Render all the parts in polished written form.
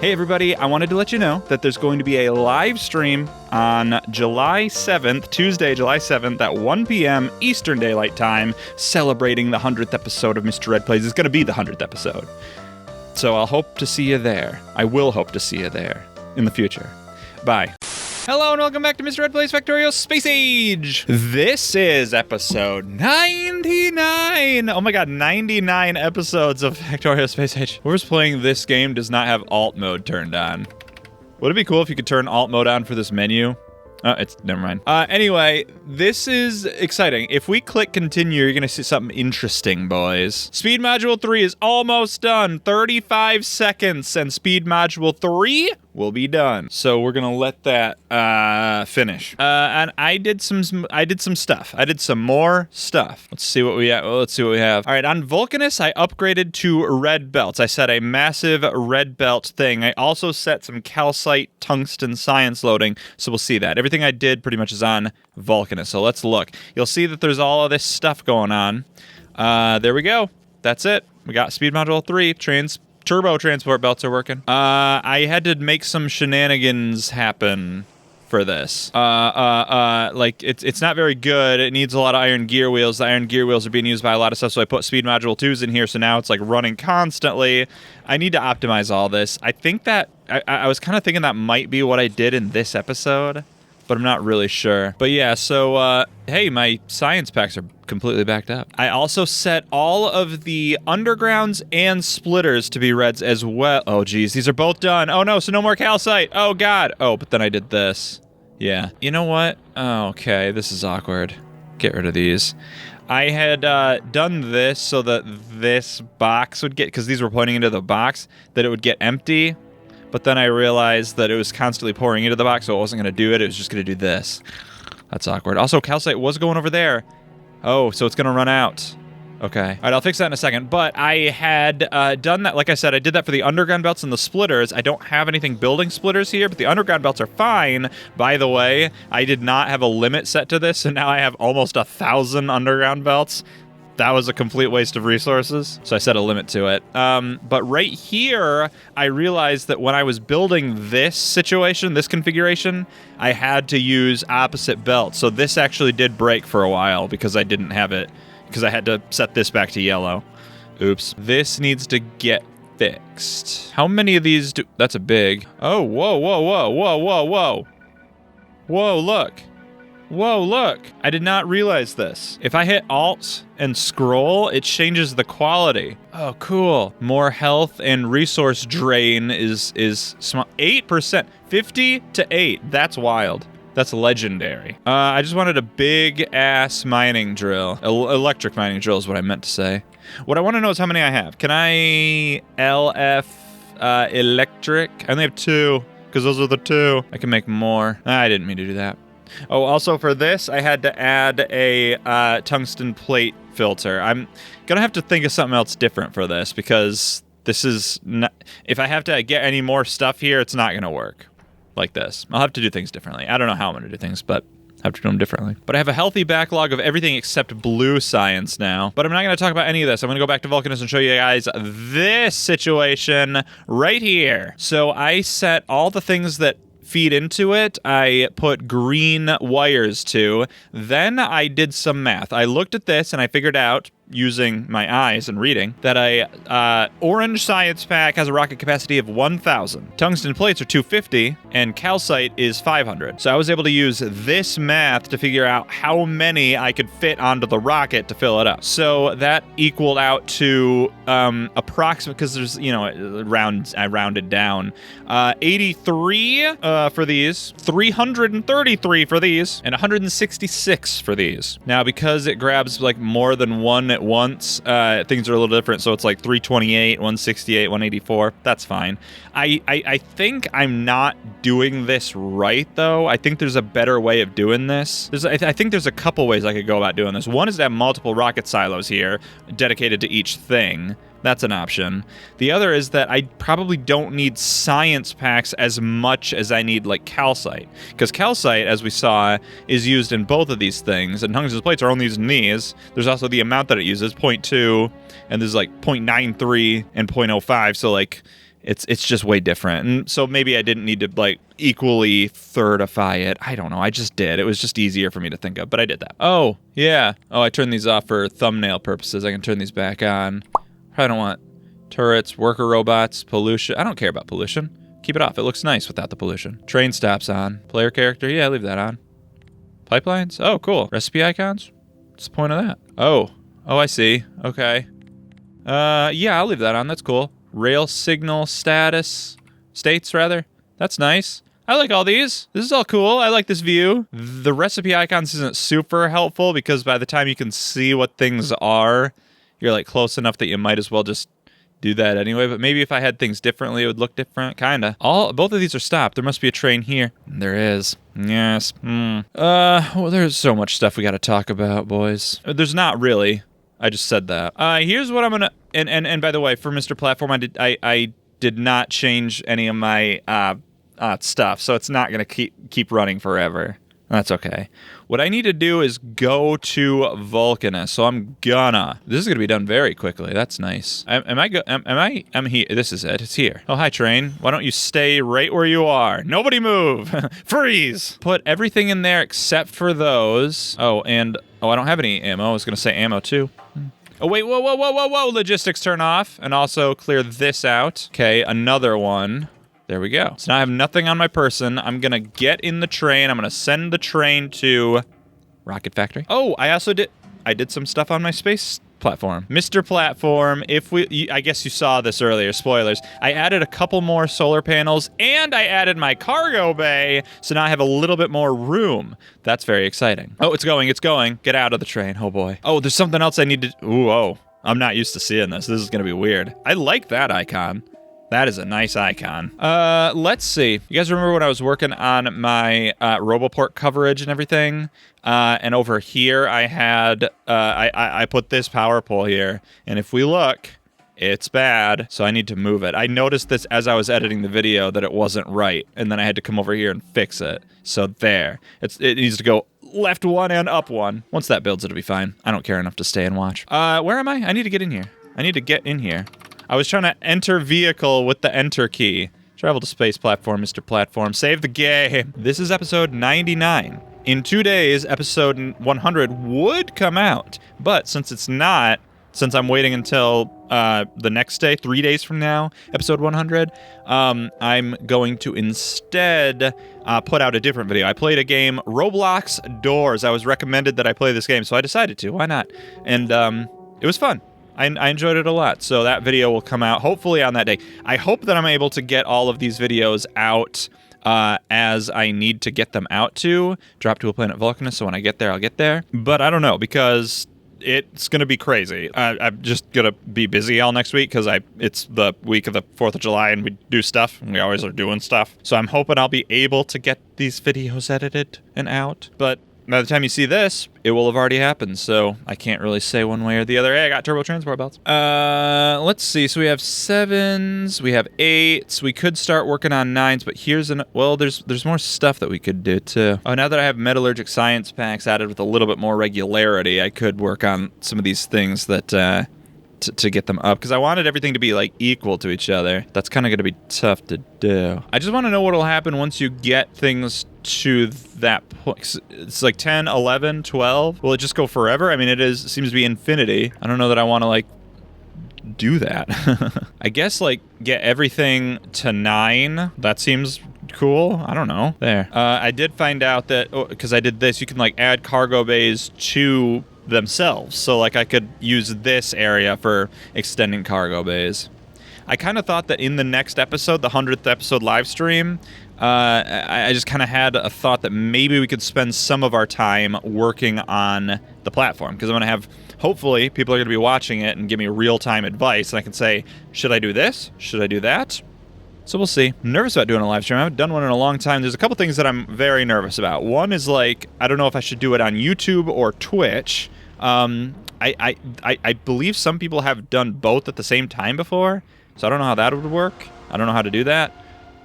Hey everybody, I wanted to let you know that there's going to be a live stream on July 7th, Tuesday, July 7th at 1 p.m. Eastern Daylight Time, celebrating the 100th episode of Mr. Red Plays. It's going to be the 100th episode. So I'll hope to see you there. I will hope to see you there in the future. Bye. Hello and welcome back to Mr. Red Plays Factorio Space Age. This is episode 99. Oh my god, 99 episodes of Factorio Space Age. Whoever's playing this game does not have alt mode turned on. Would it be cool if you could turn alt mode on for this menu? Never mind. Anyway, this is exciting. If we click continue, you're gonna see something interesting, boys. Speed Module 3 is almost done. 35 seconds, and Speed Module 3 will be done. So we're gonna let that finish. And I did some stuff. I did some more stuff. Let's see what we have. All right, on Vulcanus, I upgraded to red belts. I set a massive red belt thing. I also set some calcite tungsten science loading, so we'll see that. Everything I did pretty much is on Vulcanus, so let's look. You'll see that there's all of this stuff going on. There we go. That's it. We got Speed Module 3. Turbo transport belts are working. I had to make some shenanigans happen for this. Like, it's not very good. It needs a lot of iron gear wheels. The iron gear wheels are being used by a lot of stuff, so I put Speed Module 2s in here, so now it's, like, running constantly. I need to optimize all this. I think that... I was kind of thinking that might be what I did in this episode, but I'm not really sure. But yeah, so, hey, my science packs are completely backed up. I also set all of the undergrounds and splitters to be reds as well. Oh, geez, these are both done. Oh, no, so no more calcite. Oh, God. Oh, but then I did this. Yeah. You know what? Oh, okay, this is awkward. Get rid of these. I had done this so that this box would get, because these were pointing into the box, that it would get empty. But then I realized that it was constantly pouring into the box, so it wasn't going to do it. It was just going to do this. That's awkward. Also, calcite was going over there. Oh, so it's going to run out. Okay. All right, I'll fix that in a second. But I had done that. Like I said, I did that for the underground belts and the splitters. I don't have anything building splitters here, but the underground belts are fine. By the way, I did not have a limit set to this, and now I have almost 1,000 underground belts. That was a complete waste of resources, so I set a limit to it. But right here, I realized that when I was building this situation, this configuration, I had to use opposite belts. So this actually did break for a while because I didn't have it, because I had to set this back to yellow. Oops. This needs to get fixed. How many of these do... That's a big... Oh, whoa, whoa, whoa, whoa, whoa, whoa. Whoa, look. Whoa, look. I did not realize this. If I hit Alt and scroll, it changes the quality. Oh, cool. More health and resource drain is small. 8%. 50 to 8. That's wild. That's legendary. I just wanted a big-ass mining drill. Electric mining drill is what I meant to say. What I want to know is how many I have. Can I LF electric? I only have 2, because those are the 2. I can make more. I didn't mean to do that. Oh, also for this, I had to add a tungsten plate filter. I'm gonna have to think of something else different for this, because this is not... If I have to get any more stuff here, it's not gonna work like this. I'll have to do things differently. I don't know how I'm gonna do things, but I have to do them differently. But I have a healthy backlog of everything except blue science now. But I'm not gonna talk about any of this. I'm gonna go back to Vulcanus and show you guys this situation right here. So I set all the things that feed into it, I put green wires to. Then I did some math. I looked at this and I figured out, using my eyes and reading, that a orange science pack has a rocket capacity of 1,000. Tungsten plates are 250, and calcite is 500. So I was able to use this math to figure out how many I could fit onto the rocket to fill it up. So that equaled out to approximate, because there's, you know, I rounded down, 83 for these, 333 for these, and 166 for these. Now, because it grabs like more than one at once, things are a little different, so it's like 328, 168, 184. That's fine. I think I'm not doing this right, though. I think there's a better way of doing this. I think there's a couple ways I could go about doing this. One is to have multiple rocket silos here dedicated to each thing. That's an option. The other is that I probably don't need science packs as much as I need, like, calcite. Because calcite, as we saw, is used in both of these things, and tungsten plates are only used in these. There's also the amount that it uses, 0.2, and there's, like, 0.93 and 0.05, so, like, It's just way different. And so maybe I didn't need to like equally thirdify it. I don't know. I just did. It was just easier for me to think of, but I did that. Oh, yeah. Oh, I turned these off for thumbnail purposes. I can turn these back on. I don't want turrets, worker robots, pollution. I don't care about pollution. Keep it off. It looks nice without the pollution. Train stops on. Player character. Yeah, leave that on. Pipelines. Oh, cool. Recipe icons. What's the point of that? Oh, I see. Okay. Yeah, I'll leave that on. That's cool. Rail signal status. States, rather. That's nice. I like all these. This is all cool. I like this view. The recipe icons isn't super helpful because by the time you can see what things are, you're like close enough that you might as well just do that anyway. But maybe if I had things differently, it would look different. Kinda. Both of these are stopped. There must be a train here. There is. Yes. Well, there's so much stuff we got to talk about, boys. There's not really. I just said that. Here's what I'm gonna. And by the way, for Mr. Platform, I did not change any of my stuff, so it's not gonna keep running forever. That's okay. What I need to do is go to Vulcanus, so I'm gonna. This is gonna be done very quickly. That's nice. I'm here. This is it. It's here. Oh, hi, train. Why don't you stay right where you are? Nobody move. Freeze. Put everything in there except for those. Oh, I don't have any ammo. I was gonna say ammo too. Oh, wait, whoa. Logistics turn off. And also clear this out. Okay, another one. There we go. So now I have nothing on my person. I'm going to get in the train. I'm going to send the train to Rocket Factory. Oh, I did some stuff on my space platform. Mr. Platform, I guess you saw this earlier, spoilers. I added a couple more solar panels and I added my cargo bay. So now I have a little bit more room. That's very exciting. Oh, it's going. Get out of the train. Oh boy. Oh, there's something else I need to, oh. I'm not used to seeing this. This is going to be weird. I like that icon. That is a nice icon. Let's see. You guys remember when I was working on my Roboport coverage and everything? And over here I had, I put this power pole here. And if we look, it's bad. So I need to move it. I noticed this as I was editing the video that it wasn't right. And then I had to come over here and fix it. So there. It needs to go left one and up one. Once that builds, it'll be fine. I don't care enough to stay and watch. Where am I? I need to get in here. I was trying to enter vehicle with the enter key. Travel to space platform, Mr. Platform. Save the game. This is episode 99. In 2 days, episode 100 would come out. But since it's not, since I'm waiting until the next day, 3 days from now, episode 100, I'm going to instead put out a different video. I played a game, Roblox Doors. I was recommended that I play this game, so I decided to. Why not? And it was fun. I enjoyed it a lot, so that video will come out hopefully on that day. I hope that I'm able to get all of these videos out as I need to get them out to. Drop to a planet Vulcanus, so when I get there, I'll get there. But I don't know, because it's going to be crazy. I'm just going to be busy all next week because it's the week of the 4th of July and we do stuff, and we always are doing stuff. So I'm hoping I'll be able to get these videos edited and out, but by the time you see this, it will have already happened, so I can't really say one way or the other. Hey, I got turbo transport belts. Let's see. So we have 7s, we have 8s. We could start working on 9s, but there's more stuff that we could do too. Oh, now that I have metallurgic science packs added with a little bit more regularity, I could work on some of these things that to get them up, because I wanted everything to be like equal to each other. That's kind of going to be tough to do. I just want to know what will happen once you get things to that point. It's like 10, 11, 12. Will it just go forever? I mean, it seems to be infinity. I don't know that I want to like do that. I guess like get everything to 9. That seems cool. I don't know. There. I did find out that because I did this, you can like add cargo bays to themselves. So like I could use this area for extending cargo bays. I kind of thought that in the next episode, the 100th episode live stream, I just kind of had a thought that maybe we could spend some of our time working on the platform, because I'm going to have, hopefully, people are going to be watching it and give me real-time advice, and I can say, should I do this? Should I do that? So we'll see. I'm nervous about doing a live stream. I haven't done one in a long time. There's a couple things that I'm very nervous about. One is like, I don't know if I should do it on YouTube or Twitch. I believe some people have done both at the same time before, so I don't know how that would work. I don't know how to do that.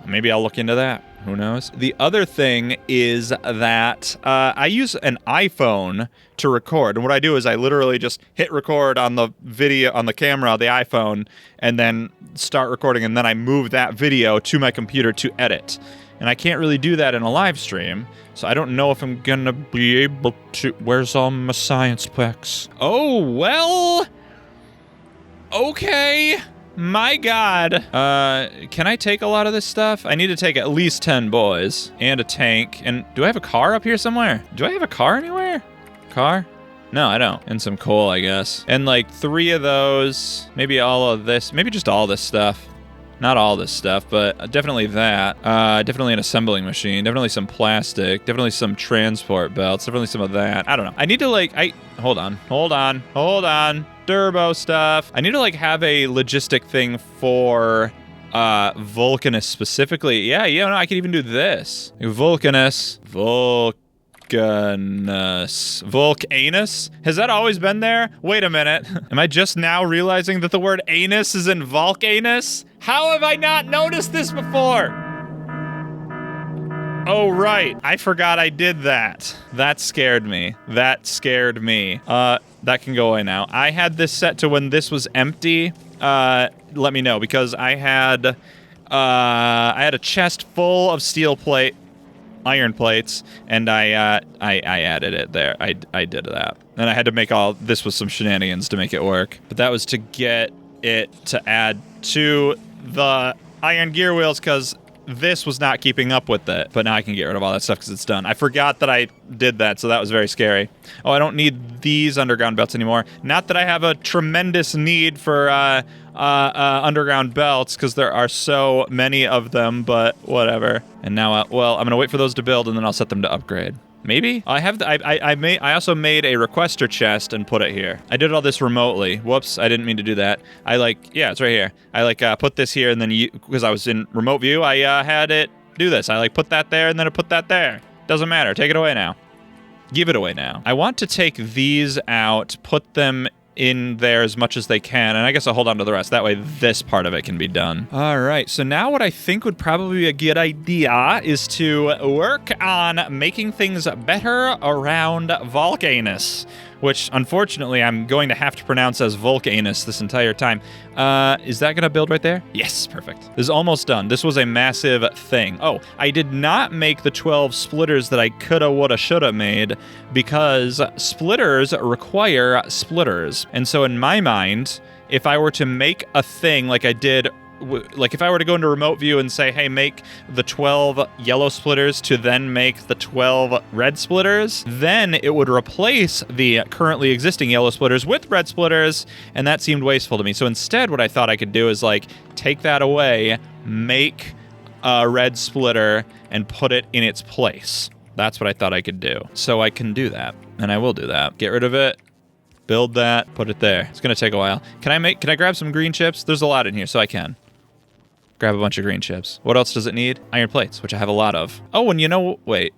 Maybe I'll look into that. Who knows? The other thing is that I use an iPhone to record. And what I do is I literally just hit record on the video, on the camera, the iPhone, and then start recording. And then I move that video to my computer to edit. And I can't really do that in a live stream. So I don't know if I'm going to be able to... Where's all my science packs? Oh, well... Okay... My God. Can I take a lot of this stuff? I need to take at least 10 boys and a tank. And do I have a car up here somewhere? Do I have a car anywhere? Car? No, I don't. And some coal, I guess. And like 3 of those. Maybe all of this. Maybe just all this stuff. Not all this stuff, but definitely that. Definitely an assembling machine. Definitely some plastic. Definitely some transport belts. Definitely some of that. I don't know. I need to like... Hold on. Turbo stuff. I need to like have a logistic thing for Vulcanus specifically. Yeah, no, I could even do this. Vulcanus. Volcanus? Has that always been there? Wait a minute. Am I just now realizing that the word anus is in Volcanus? How have I not noticed this before? Oh, right. I forgot I did that. That scared me. That can go away now. I had this set to when this was empty. Let me know, because I had a chest full of iron plates, and I added it there. I did that. And I had to make this was some shenanigans to make it work. But that was to get it to add to the iron gear wheels, because this was not keeping up with it. But now I can get rid of all that stuff because it's done. I forgot that I did that, so that was very scary. Oh, I don't need these underground belts anymore. Not that I have a tremendous need for underground belts, because there are so many of them, but whatever. And now, well, I'm gonna wait for those to build, and then I'll set them to upgrade. Maybe? I also made a requester chest and put it here. I did all this remotely. Whoops, I didn't mean to do that. Yeah, it's right here. I put this here, and then because I was in remote view, I had it do this. I put that there, and then I put that there. Doesn't matter. Take it away now. Give it away now. I want to take these out, put them in there as much as they can, and I guess I'll hold on to the rest. That way this part of it can be done. All right, so now what I think would probably be a good idea is to work on making things better around Volcanus, which unfortunately I'm going to have to pronounce as Vulcanus this entire time. Is that going to build right there? Yes, perfect. This is almost done. This was a massive thing. Oh, I did not make the 12 splitters that I coulda, woulda, shoulda made, because splitters require splitters. And so in my mind, if I were to make a thing like I did, like if I were to go into remote view and say, hey, make the 12 yellow splitters to then make the 12 red splitters, then it would replace the currently existing yellow splitters with red splitters, and that seemed wasteful to me. So instead, what I thought I could do is like take that away, make a red splitter, and put it in its place. That's what I thought I could do. So I can do that, and I will do that. Get rid of it. Build that, put it there. It's gonna take a while. Can I grab some green chips? There's a lot in here, so I can. Grab a bunch of green chips. What else does it need? Iron plates, which I have a lot of. Oh, and wait.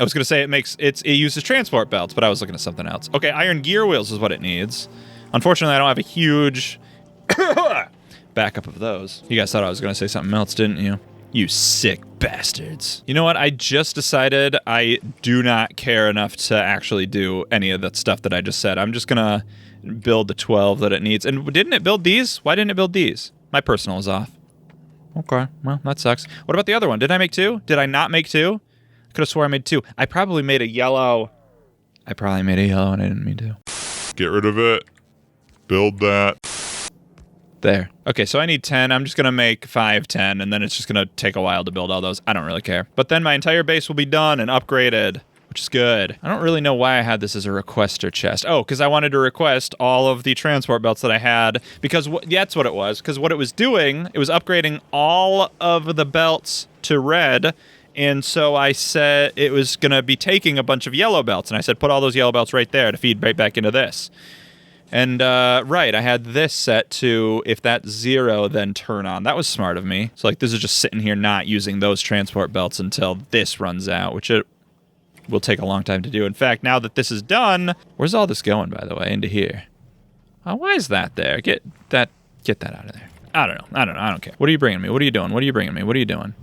I was gonna say it uses transport belts, but I was looking at something else. Okay, iron gear wheels is what it needs. Unfortunately, I don't have a huge backup of those. You guys thought I was gonna say something else, didn't you? You sick bastards. You know what? I just decided I do not care enough to actually do any of that stuff that I just said. I'm just gonna build the 12 that it needs. And didn't it build these? Why didn't it build these? My personal is off. Okay, well, that sucks. What about the other one? Did I make 2? Did I not make 2? I could have swore I made 2. I probably made a yellow and I didn't mean to. Get rid of it. Build that. There. Okay, so I need 10. I'm just going to make 5, 10, and then it's just going to take a while to build all those. I don't really care. But then my entire base will be done and upgraded, which is good. I don't really know why I had this as a requester chest. Oh, because I wanted to request all of the transport belts that I had, because that's what it was. Because what it was doing, it was upgrading all of the belts to red, and so I said it was going to be taking a bunch of yellow belts, and I said put all those yellow belts right there to feed right back into this. And, right, I had this set to, if that's 0, then turn on. That was smart of me. So, like, this is just sitting here not using those transport belts until this runs out, which it will take a long time to do. In fact, now that this is done, where's all this going, by the way? Into here. Oh, why is that there? Get that out of there. I don't know. I don't care. What are you bringing me? What are you doing? What are you bringing me? What are you doing?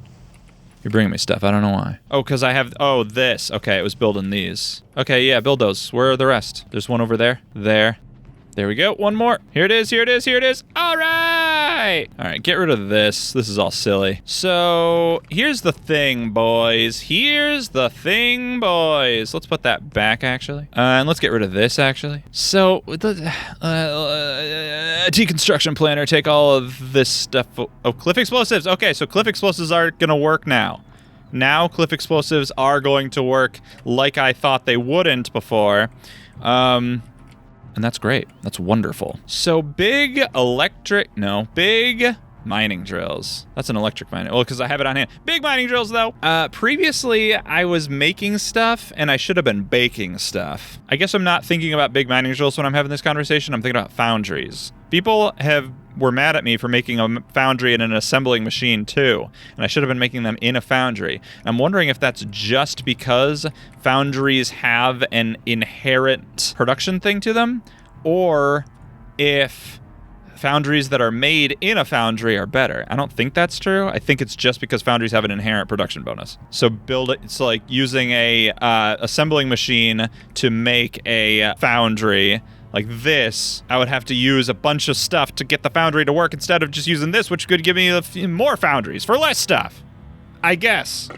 You're bringing me stuff. I don't know why. Oh, because I have... Oh, this. Okay, it was building these. Okay, yeah, build those. Where are the rest? There's one over there. There. There we go. One more. Here it is. Here it is. Here it is. All right. All right, get rid of this. This is all silly. So here's the thing, boys. Here's the thing, boys. Let's put that back, actually. And let's get rid of this, actually. So deconstruction planner, take all of this stuff. Oh, cliff explosives. Okay, so cliff explosives are going to work now. Now cliff explosives are going to work like I thought they wouldn't before. And that's great. That's wonderful. So big mining drills. That's an electric mining. Well, because I have it on hand. Big mining drills, though. Previously, I was making stuff, and I should have been baking stuff. I guess I'm not thinking about big mining drills when I'm having this conversation. I'm thinking about foundries. People were mad at me for making a foundry and an assembling machine, too. And I should have been making them in a foundry. I'm wondering if that's just because foundries have an inherent production thing to them, or if foundries that are made in a foundry are better. I don't think that's true. I think it's just because foundries have an inherent production bonus. So it's like using a assembling machine to make a foundry. Like this, I would have to use a bunch of stuff to get the foundry to work instead of just using this, which could give me more foundries for less stuff, I guess.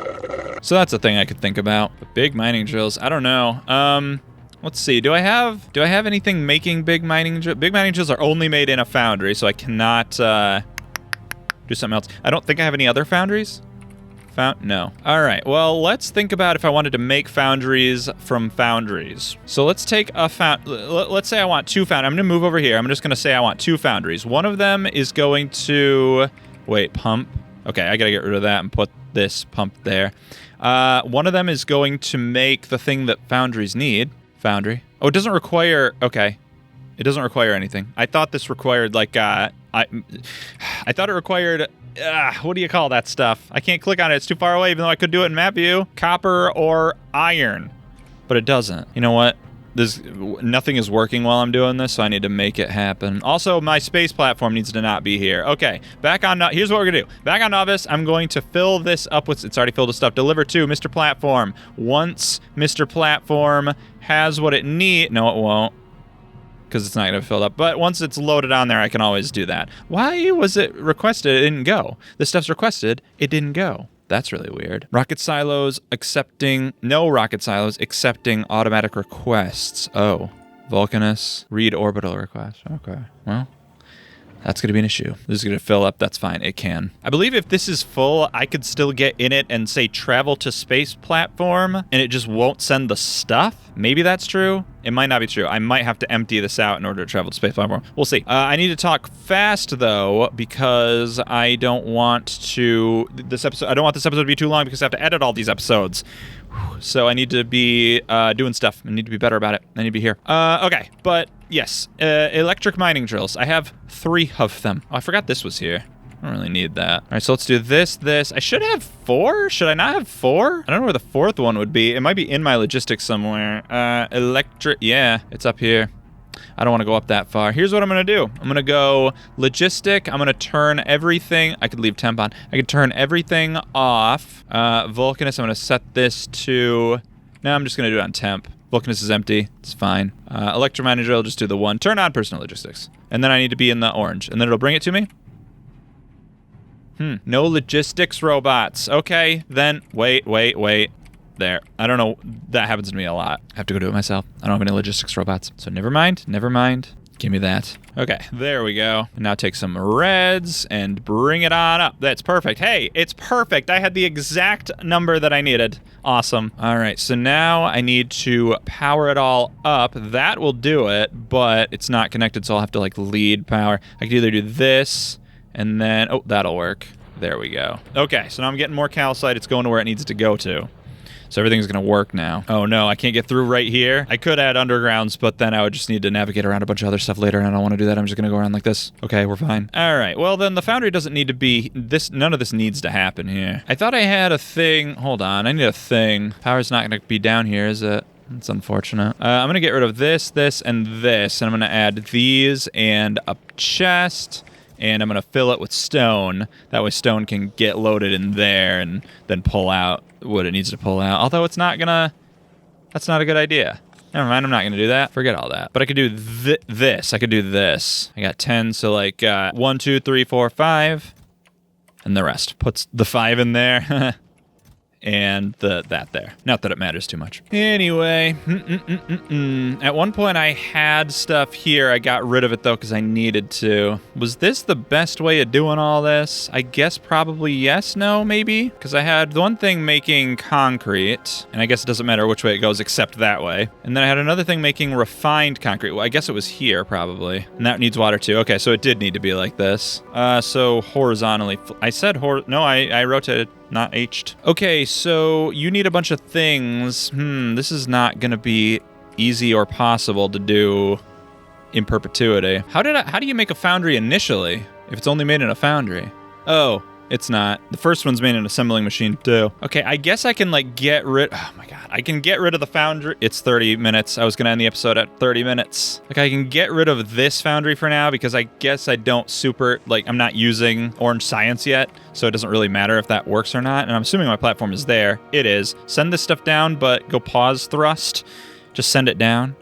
So that's a thing I could think about. But big mining drills, I don't know. Let's see. Do I have anything making big mining drills? Big mining drills are only made in a foundry, so I cannot do something else. I don't think I have any other foundries. No. All right. Well, let's think about if I wanted to make foundries from foundries. So let's take a let's say I want two foundries. I'm going to move over here. I'm just going to say I want two foundries. One of them is going to... Wait, pump. Okay, I got to get rid of that and put this pump there. One of them is going to make the thing that foundries need. Foundry. Oh, it doesn't require... Okay. It doesn't require anything. I thought this required, like, I thought it required... what do you call that stuff? I can't click on it. It's too far away, even though I could do it in map view. Copper or iron. But it doesn't. You know what? Nothing is working while I'm doing this, so I need to make it happen. Also, my space platform needs to not be here. Okay, back on... Here's what we're going to do. Back on Novice, I'm going to fill this up with... It's already filled with stuff. Deliver to Mr. Platform. Once Mr. Platform has what it needs... No, it won't, because it's not going to be filled up. But once it's loaded on there, I can always do that. Why was it requested? It didn't go. This stuff's requested. It didn't go. That's really weird. Rocket silos accepting... No rocket silos accepting automatic requests. Oh. Vulcanus. Read orbital request. Okay. Well, that's going to be an issue. This is going to fill up. That's fine. It can. I believe if this is full, I could still get in it and say travel to space platform, and it just won't send the stuff. Maybe that's true. It might not be true. I might have to empty this out in order to travel to space platform. We'll see. I need to talk fast, though, because I don't want this episode to be too long because I have to edit all these episodes. So I need to be doing stuff. I need to be better about it. I need to be here. Okay, but yes, electric mining drills. I have 3 of them. Oh, I forgot this was here. I don't really need that. All right, so let's do this. I should have 4? Should I not have 4? I don't know where the 4th one would be. It might be in my logistics somewhere. Electric, yeah, it's up here. I don't want to go up that far. Here's what I'm going to do. I'm going to go logistic. I'm going to turn everything. I could leave temp on. I could turn everything off. Vulcanus, I'm going to set this to... No, I'm just going to do it on temp. Vulcanus is empty. It's fine. Electromining drill, just do the 1. Turn on personal logistics. And then I need to be in the orange. And then it'll bring it to me. No logistics robots. Okay, then wait. There. I don't know. That happens to me a lot. I have to go do it myself. I don't have any logistics robots. So never mind. Give me that. Okay, there we go. Now take some reds and bring it on up. That's perfect. Hey, it's perfect. I had the exact number that I needed. Awesome. All right, so now I need to power it all up. That will do it, but it's not connected, so I'll have to like lead power. I could either do this and then... Oh, that'll work. There we go. Okay, so now I'm getting more calcite. It's going to where it needs to go to. So everything's going to work now. Oh, no, I can't get through right here. I could add undergrounds, but then I would just need to navigate around a bunch of other stuff later, and I don't want to do that. I'm just going to go around like this. Okay, we're fine. All right, well, then the foundry doesn't need to be... None of this needs to happen here. I thought I had a thing... Hold on, I need a thing. Power's not going to be down here, is it? That's unfortunate. I'm going to get rid of this, and this, and I'm going to add these and a chest and I'm going to fill it with stone. That way stone can get loaded in there and then pull out what it needs to pull out. Although it's not going to... That's not a good idea. Never mind, I'm not going to do that. Forget all that. But I could do this. I could do this. I got 10, so like 1, 2, 3, 4, 5. And the rest. Puts the 5 in there. And that there. Not that it matters too much. Anyway, at one point I had stuff here. I got rid of it though because I needed to. Was this the best way of doing all this? I guess probably yes, no, maybe? Because I had the one thing making concrete, and I guess it doesn't matter which way it goes except that way. And then I had another thing making refined concrete. Well, I guess it was here probably. And that needs water too. Okay, so it did need to be like this. So horizontally. I said no, I rotated. Not H'd. Okay, so you need a bunch of things. This is not gonna be easy or possible to do in perpetuity. How do you make a foundry initially if it's only made in a foundry? Oh, it's not. The first one's made in an assembling machine too. Okay, I guess I can like get rid... Oh my god. I can get rid of the foundry. It's 30 minutes. I was gonna end the episode at 30 minutes. Like I can get rid of this foundry for now because I guess I don't I'm not using Orange Science yet, so it doesn't really matter if that works or not. And I'm assuming my platform is there. It is. Send this stuff down, but go pause thrust. Just send it down.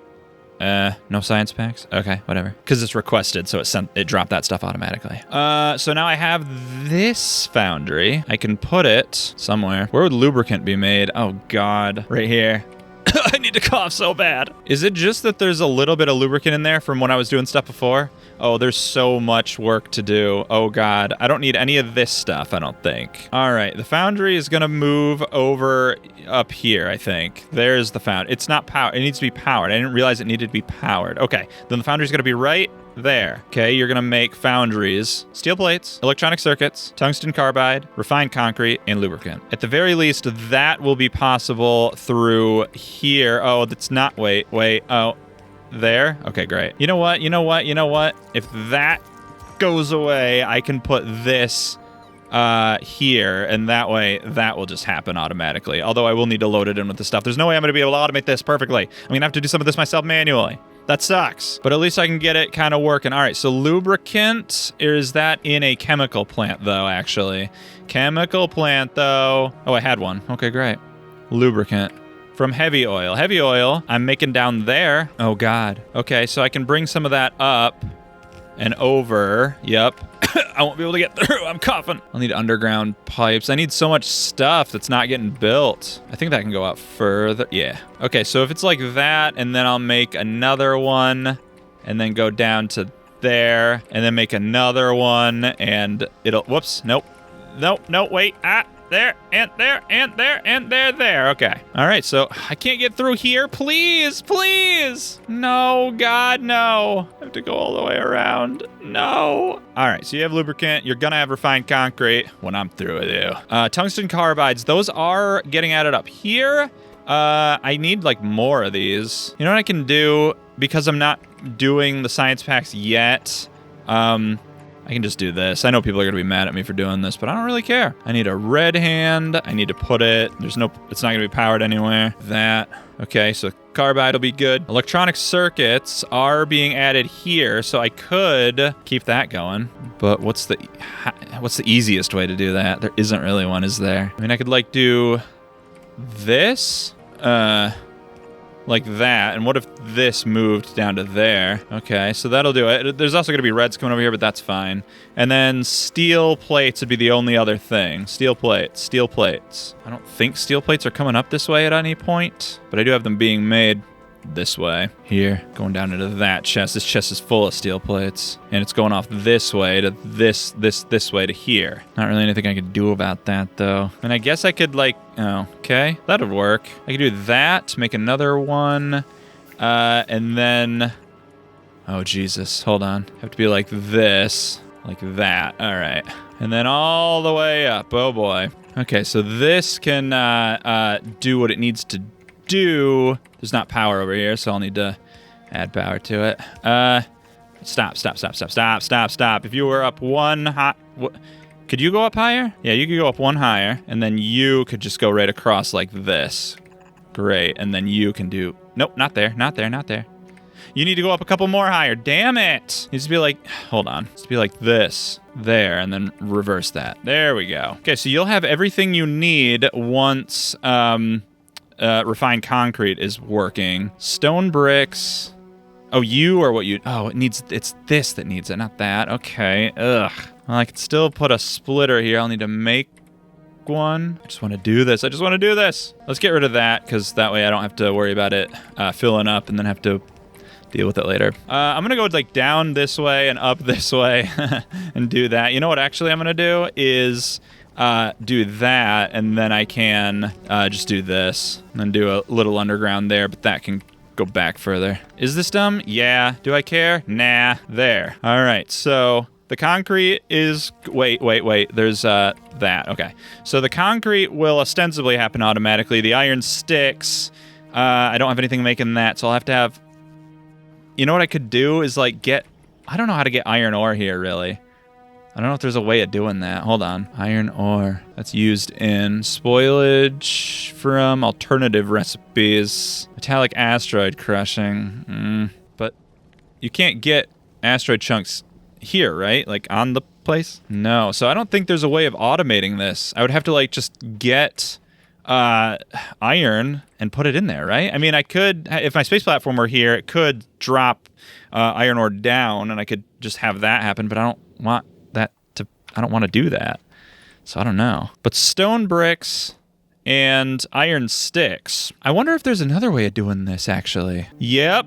No science packs? Okay, whatever. Because it's requested, so it dropped that stuff automatically. So now I have this foundry. I can put it somewhere. Where would lubricant be made? Oh, God. Right here. I need to cough so bad. Is it just that there's a little bit of lubricant in there from when I was doing stuff before? Oh, there's so much work to do. Oh, God. I don't need any of this stuff, I don't think. All right. The foundry is going to move over up here, I think. There's the foundry. It's not powered. It needs to be powered. I didn't realize it needed to be powered. Okay. Then the foundry's going to be right there. Okay, you're going to make foundries, steel plates, electronic circuits, tungsten carbide, refined concrete, and lubricant. At the very least, that will be possible through here. Oh, that's not... Wait. Oh, there? Okay, great. You know what? If that goes away, I can put this here, and that way that will just happen automatically. Although I will need to load it in with the stuff. There's no way I'm going to be able to automate this perfectly. I'm going to have to do some of this myself manually. That sucks. But at least I can get it kind of working. All right, so lubricant, is that in a chemical plant, though, actually? Chemical plant, though. Oh, I had one. Okay, great. Lubricant. From heavy oil. Heavy oil, I'm making down there. Oh, God. Okay, so I can bring some of that up and over. Yep. I won't be able to get through. I'm coughing. I'll need underground pipes. I need so much stuff that's not getting built. I think that can go out further. Yeah. Okay, so if it's like that, and then I'll make another one, and then go down to there, and then make another one, and it'll... Whoops. Nope. Wait. There, and there, and there, and there. Okay. All right, so I can't get through here. Please. No, God, no. I have to go all the way around. No. All right, so you have lubricant. You're going to have refined concrete when I'm through with you. Tungsten carbides, those are getting added up here. I need, like, more of these. You know what I can do? Because I'm not doing the science packs yet, I can just do this. I know people are going to be mad at me for doing this, but I don't really care. I need a red hand. I need to put it. It's not going to be powered anywhere. That. Okay, so carbide will be good. Electronic circuits are being added here, so I could keep that going. But what's the easiest way to do that? There isn't really one, is there? I mean, I could, like, do this. Like that, and what if this moved down to there? Okay, so that'll do it. There's also going to be reds coming over here, but that's fine. And then steel plates would be the only other thing. Steel plates. I don't think steel plates are coming up this way at any point, but I do have them being made this way. Here, going down into that chest. This chest is full of steel plates, and it's going off this way to this way to here. Not really anything I could do about that, though. And I guess I could, like, oh, okay, that would work. I could do that, make another one, and then, oh, Jesus, hold on. Have to be like this, like that. All right, and then all the way up. Oh, boy. Okay, so this can do what it needs to do. There's not power over here, so I'll need to add power to it. Stop. If you were up one high... Could you go up higher? Yeah, you could go up one higher, and then you could just go right across like this. Great, and then you can do... Nope, not there. You need to go up a couple more higher. Damn it. It needs to be like, hold on. It needs to be like this, there, and then reverse that. There we go. Okay, so you'll have everything you need once refined concrete is working. Stone bricks. Oh, you or what you... Oh, it's this that needs it, not that. Okay, ugh. Well, I can still put a splitter here. I'll need to make one. I just want to do this. Let's get rid of that, because that way I don't have to worry about it filling up and then have to deal with it later. I'm going to go like down this way and up this way and do that. You know what actually I'm going to do is do that, and then I can just do this and then do a little underground there, but that can go back further. Is this dumb? Yeah. Do I care? Nah. There. All right. So the concrete is... Wait. There's that. Okay. So the concrete will ostensibly happen automatically. The iron sticks. I don't have anything making that, so I'll have to have... You know what I could do is like get... I don't know how to get iron ore here, really. I don't know if there's a way of doing that. Hold on. Iron ore. That's used in spoilage from alternative recipes. Metallic asteroid crushing. But you can't get asteroid chunks here, right? Like on the place? No. So I don't think there's a way of automating this. I would have to like just get iron and put it in there, right? I mean, I could, if my space platform were here, it could drop iron ore down and I could just have that happen, but I don't want to do that. So I don't know. But stone bricks and iron sticks. I wonder if there's another way of doing this, actually. Yep.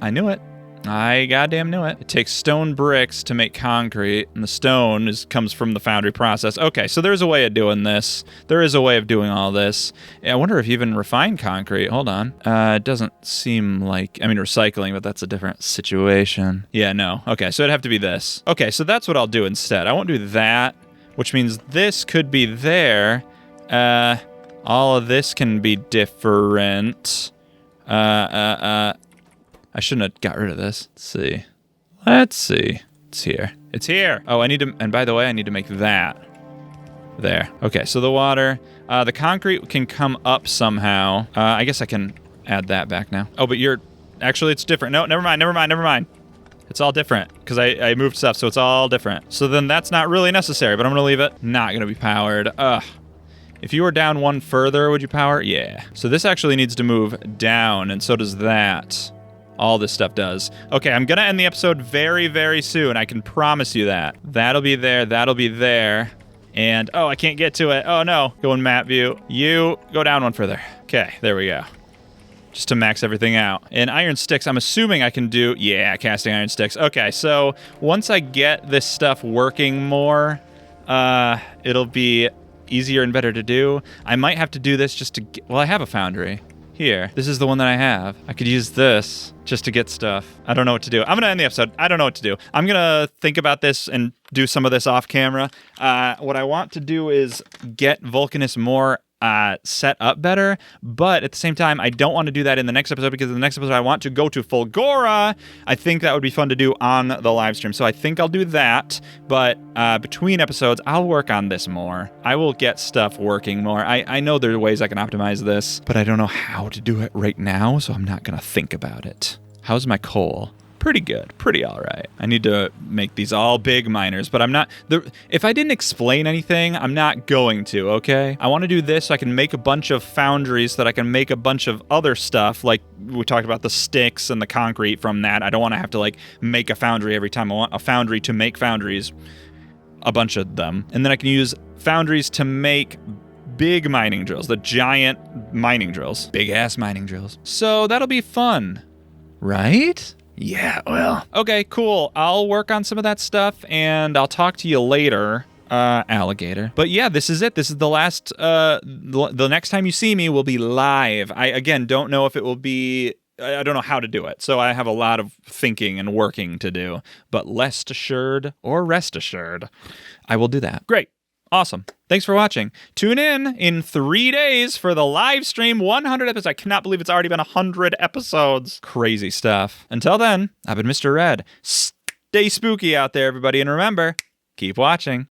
I knew it. I goddamn knew it. It takes stone bricks to make concrete, and the stone comes from the foundry process. Okay, so there's a way of doing this. There is a way of doing all this. I wonder if even refined concrete... Hold on. It doesn't seem like... I mean, recycling, but that's a different situation. Yeah, no. Okay, so it'd have to be this. Okay, so that's what I'll do instead. I won't do that, which means this could be there. All of this can be different. I shouldn't have got rid of this. Let's see. It's here. Oh, I need to... And by the way, I need to make that. There. Okay, so the water. The concrete can come up somehow. I guess I can add that back now. Oh, but actually, it's different. No, never mind. It's all different, because I moved stuff, so it's all different. So then that's not really necessary, but I'm going to leave it. Not going to be powered. Ugh. If you were down one further, would you power? Yeah. So this actually needs to move down, and so does that. All this stuff does. Okay, I'm going to end the episode very, very soon. I can promise you that. That'll be there. And, oh, I can't get to it. Oh, no. Go in map view. You go down one further. Okay, there we go. Just to max everything out. And iron sticks, I'm assuming I can do... Yeah, casting iron sticks. Okay, so once I get this stuff working more, it'll be easier and better to do. I might have to do this just to get... Well, I have a foundry. Here. This is the one that I have. I could use this just to get stuff. I don't know what to do. I'm going to end the episode. I don't know what to do. I'm going to think about this and do some of this off camera. What I want to do is get Vulcanus more set up better, but at the same time, I don't want to do that in the next episode, because in the next episode, I want to go to Fulgora. I think that would be fun to do on the live stream, so I think I'll do that, but between episodes, I'll work on this more. I will get stuff working more. I know there are ways I can optimize this, but I don't know how to do it right now, so I'm not going to think about it. How's my coal? Pretty good. Pretty all right. I need to make these all big miners, but I'm not... If I didn't explain anything, I'm not going to, okay? I want to do this so I can make a bunch of foundries so that I can make a bunch of other stuff, like we talked about the sticks and the concrete from that. I don't want to have to, like, make a foundry every time. I want a foundry to make foundries, a bunch of them. And then I can use foundries to make big mining drills, the giant mining drills. Big-ass mining drills. So that'll be fun, right? Yeah, well. Okay, cool. I'll work on some of that stuff, and I'll talk to you later, alligator. But yeah, this is it. This is the last, the next time you see me will be live. I, again, don't know if it will be... I don't know how to do it, so I have a lot of thinking and working to do. But rest assured, I will do that. Great. Awesome. Thanks for watching. Tune in 3 days for the live stream 100 episodes. I cannot believe it's already been 100 episodes. Crazy stuff. Until then, I've been Mr. Red. Stay spooky out there, everybody. And remember, keep watching.